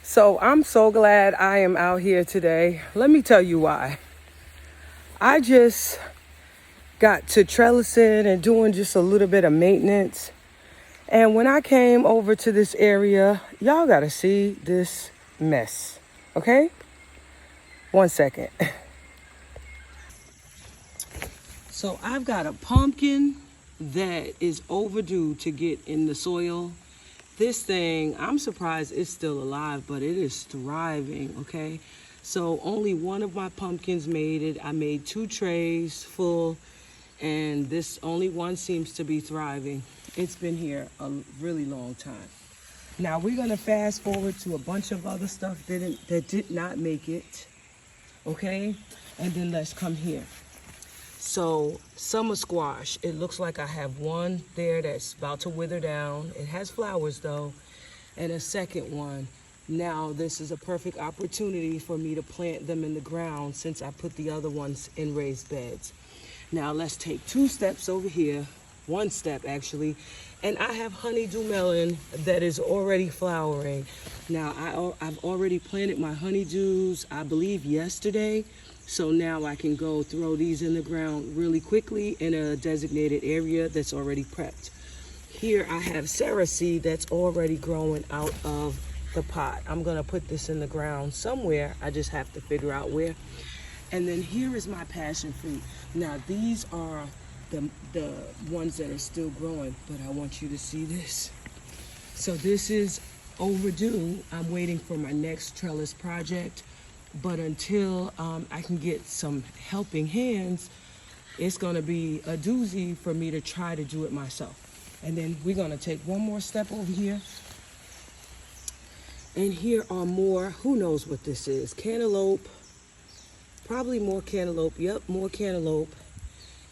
So I'm so glad I am out here today. Let me tell you why. I just got to trellising and doing just a little bit of maintenance. And when I came over to this area, y'all gotta see this mess, okay? 1 second. So I've got a pumpkin that is overdue to get in the soil. This thing, I'm surprised it's still alive, but it is thriving, okay? So only one of my pumpkins made it. I made 2 trays full, and this only one seems to be thriving. It's been here a really long time. Now we're gonna fast forward to a bunch of other stuff that did not make it, okay? And then let's come here. So summer squash, it looks like I have one there that's about to wither down. It has flowers though, and a second one. Now this is a perfect opportunity for me to plant them in the ground since I put the other ones in raised beds. Now let's take 2 steps over here, 1 step actually, and I have honeydew melon that is already flowering. Now I've already planted my honeydews, I believe yesterday. So now I can go throw these in the ground really quickly in a designated area that's already prepped. Here I have Cerasee that's already growing out of the pot. I'm gonna put this in the ground somewhere. I just have to figure out where. And then here is my passion fruit. Now these are the ones that are still growing, but I want you to see this. So this is overdue. I'm waiting for my next trellis project. But until I can get some helping hands, it's gonna be a doozy for me to try to do it myself. And then we're gonna take one more step over here. And here are more, who knows what this is? Cantaloupe, probably more cantaloupe, yep, more cantaloupe.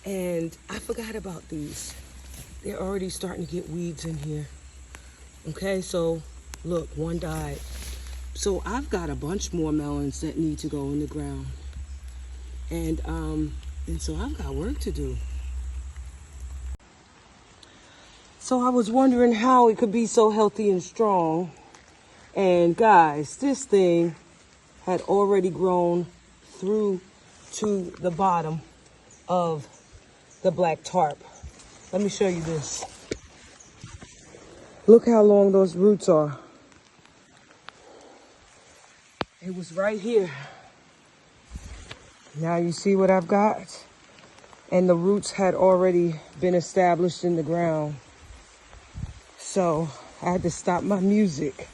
And I forgot about these. They're already starting to get weeds in here. Okay, so look, one died. So I've got a bunch more melons that need to go in the ground. And so I've got work to do. So I was wondering how it could be so healthy and strong. And guys, this thing had already grown through to the bottom of the black tarp. Let me show you this. Look how long those roots are. It was right here. Now you see what I've got? And the roots had already been established in the ground. So I had to stop my music.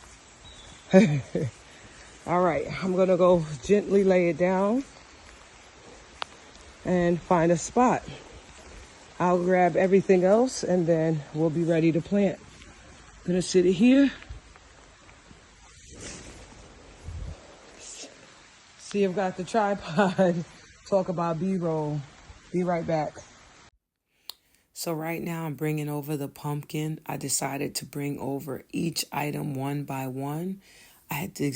All right, I'm gonna go gently lay it down and find a spot. I'll grab everything else and then we'll be ready to plant. I'm gonna sit it here. See, I've got the tripod. Talk about B-roll. Be right back. So right now I'm bringing over the pumpkin. I decided to bring over each item one by one. I had to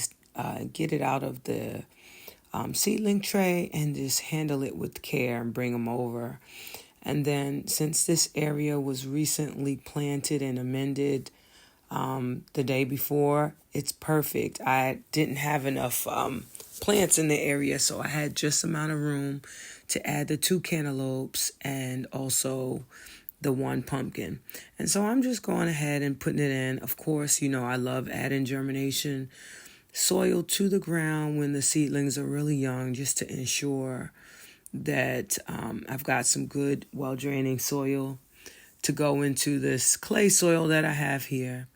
get it out of the seedling tray and just handle it with care and bring them over. And then since this area was recently planted and amended the day before, it's perfect. I didn't have enough plants in the area, so I had just amount of room to add the 2 cantaloupes and also the 1 pumpkin. And so I'm just going ahead and putting it in. Of course, you know, I love adding germination soil to the ground when the seedlings are really young, just to ensure that I've got some good, well-draining soil to go into this clay soil that I have here.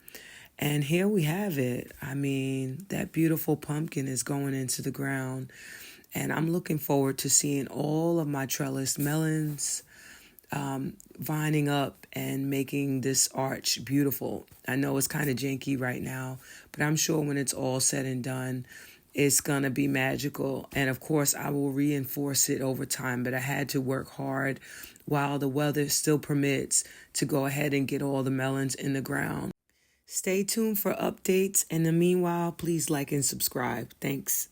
And here we have it. I mean, that beautiful pumpkin is going into the ground. And I'm looking forward to seeing all of my trellis melons vining up and making this arch beautiful. I know it's kind of janky right now, but I'm sure when it's all said and done, it's going to be magical. And of course, I will reinforce it over time, but I had to work hard while the weather still permits to go ahead and get all the melons in the ground. Stay tuned for updates. And in the meanwhile, please like and subscribe. Thanks.